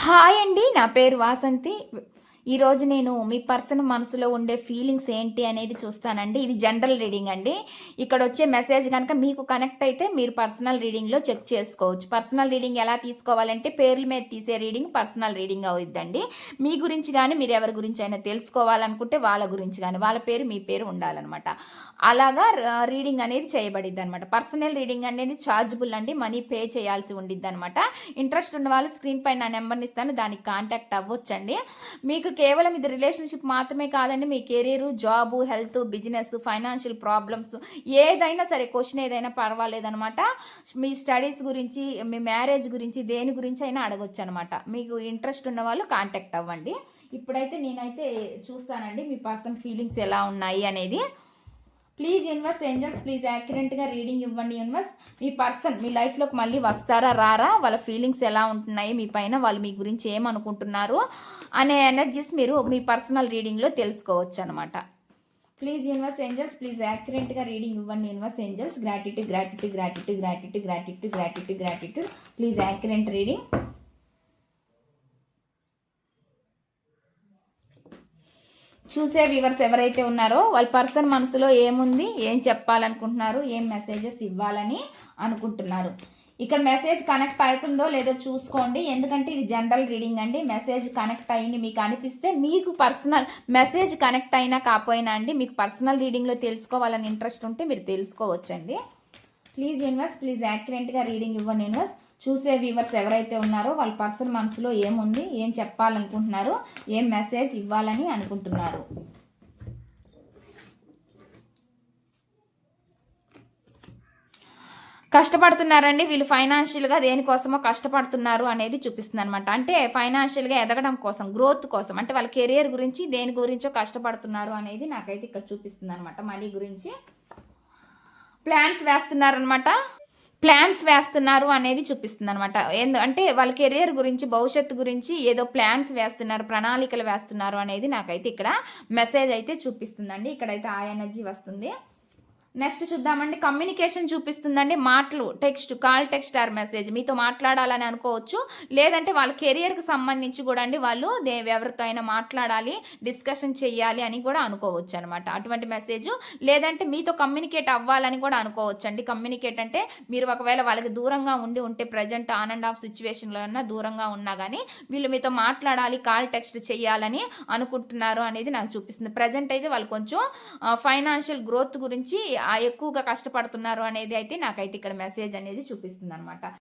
Hi అండి. నా పేరు వాసంతి. ఈరోజు నేను మీ పర్సన్ మనసులో ఉండే ఫీలింగ్స్ ఏంటి అనేది చూస్తానండి. ఇది జనరల్ రీడింగ్ అండి. ఇక్కడొచ్చే మెసేజ్ గనక మీకు కనెక్ట్ అయితే మీరు పర్సనల్ రీడింగ్‌లో చెక్ చేసుకోవచ్చు. పర్సనల్ రీడింగ్ ఎలా తీసుకోవాలంటే పేర్ల మీద తీసే రీడింగ్ పర్సనల్ రీడింగ్ అవుద్దండి. మీ గురించి గాని మీరెవరి గురించైనా తెలుసుకోవాలనుకుంటే వాళ్ళ గురించి గాని, వాళ్ళ పేరు మీ పేరు ఉండాలనమాట. అలాగా రీడింగ్ అనేది చేయబడిద్దనమాట. పర్సనల్ రీడింగ్ అనేది చార్జబుల్ అండి. మనీ పే చేయాల్సి ఉండిద్దనమాట. ఇంట్రెస్ట్ ఉన్న వాళ్ళు స్క్రీన్ పైన నా నెంబర్‌ని ఇస్తాను. దానికి కాంటాక్ట్ అవ్వొచ్చండి. మీకు కేవలం ఇది రిలేషన్‌షిప్ మాత్రమే కాదండి. మీ career, job, health, business, financial problems ఏదైనా సరే క్వెషన్ ఏదైనా పర్వాలేదనమాట. మీ స్టడీస్ గురించి, మీ మ్యారేజ్ గురించి, దేని గురించి అయినా అడగొచ్చనమాట. మీకు ఇంట్రెస్ట్ ఉన్న వాళ్ళు కాంటాక్ట్ అవ్వండి. ఇప్పుడైతే నేనైతే చూస్తానండి మీ పర్సన్ ఫీలింగ్స్ ఎలా ఉన్నాయి అనేది. ప్లీజ్ యూనివర్స్ ఏంజల్స్ ప్లీజ్ యాక్యురేట్గా రీడింగ్ ఇవ్వండి యూనివర్స్. మీ పర్సన్ మీ లైఫ్లోకి మళ్ళీ వస్తారా రారా, వాళ్ళ ఫీలింగ్స్ ఎలా ఉంటున్నాయి మీ పైన, వాళ్ళు మీ గురించి ఏమనుకుంటున్నారు అనే ఎనర్జీస్ మీరు మీ పర్సనల్ రీడింగ్లో తెలుసుకోవచ్చు అనమాట. ప్లీజ్ యూనివర్స్ ఏంజల్స్ ప్లీజ్ యాక్యురేట్గా రీడింగ్ ఇవ్వండి universe angels. Gratitude gratitude gratitude gratitude gratitude gratitude gratitude please accurate reading. చూసే వ్యూవర్స్ ఎవరైతే ఉన్నారో వాళ్ళ పర్సన్ మనసులో ఏముంది, ఏం చెప్పాలనుకుంటున్నారు, ఏం మెసేజెస్ ఇవ్వాలని అనుకుంటున్నారు. ఇక్కడ మెసేజ్ కనెక్ట్ అవుతుందో లేదో చూసుకోండి. ఎందుకంటే ఇది జనరల్ రీడింగ్ అండి. మెసేజ్ కనెక్ట్ అయ్యింది మీకు అనిపిస్తే, మీకు పర్సనల్ మెసేజ్ కనెక్ట్ అయినా కాకపోయినా అండి, మీకు పర్సనల్ రీడింగ్లో తెలుసుకోవాలని ఇంట్రెస్ట్ ఉంటే మీరు తెలుసుకోవచ్చండి. ప్లీజ్ యూనివర్స్ ప్లీజ్ యాక్యురేట్గా రీడింగ్ ఇవ్వండి యూనివర్స్. చూసే వ్యూవర్స్ ఎవరైతే ఉన్నారో వాళ్ళ పర్సన్ మనసులో ఏముంది, ఏం చెప్పాలనుకుంటున్నారు, ఏం మెసేజ్ ఇవ్వాలని అనుకుంటున్నారు. కష్టపడుతున్నారండి వీళ్ళు. ఫైనాన్షియల్గా దేనికోసమో కష్టపడుతున్నారు అనేది చూపిస్తుంది అనమాట. అంటే ఫైనాన్షియల్గా ఎదగడం కోసం, గ్రోత్ కోసం, అంటే వాళ్ళ కెరియర్ గురించి దేని గురించో కష్టపడుతున్నారు అనేది నాకైతే ఇక్కడ చూపిస్తుంది అనమాట. మనీ గురించి ప్లాన్స్ వేస్తున్నారనమాట. ప్లాన్స్ వేస్తున్నారు అనేది చూపిస్తుంది అనమాట. అంటే వాళ్ళ కెరియర్ గురించి, భవిష్యత్తు గురించి ఏదో ప్లాన్స్ వేస్తున్నారు, ప్రణాళికలు వేస్తున్నారు అనేది నాకైతే ఇక్కడ మెసేజ్ అయితే చూపిస్తుందండి. ఇక్కడైతే ఆ ఎనర్జీ వస్తుంది. నెక్స్ట్ చూద్దామండి. కమ్యూనికేషన్ చూపిస్తుందండి. మాటలు, text, call text or message మీతో మాట్లాడాలని అనుకోవచ్చు. లేదంటే వాళ్ళ కెరియర్కి సంబంధించి కూడా అండి వాళ్ళు ఎవరితో అయినా మాట్లాడాలి, డిస్కషన్ చెయ్యాలి అని కూడా అనుకోవచ్చు అనమాట. అటువంటి మెసేజ్. లేదంటే మీతో కమ్యూనికేట్ అవ్వాలని కూడా అనుకోవచ్చు అండి. కమ్యూనికేట్ అంటే మీరు ఒకవేళ వాళ్ళకి దూరంగా ఉంటే ప్రజెంట్ ఆన్ అండ్ ఆఫ్ సిచ్యువేషన్లో ఉన్నా, దూరంగా ఉన్నా కానీ వీళ్ళు మీతో మాట్లాడాలి, కాల్ టెక్స్ట్ చెయ్యాలని అనుకుంటున్నారు అనేది నాకు చూపిస్తుంది. ప్రజెంట్ అయితే వాళ్ళు కొంచెం ఫైనాన్షియల్ గ్రోత్ గురించి ఎక్కువగా కష్టపడుతున్నారు అనేది అయితే నాకైతే ఇక్కడ మెసేజ్ అనేది చూపిస్తుంది అనమాట.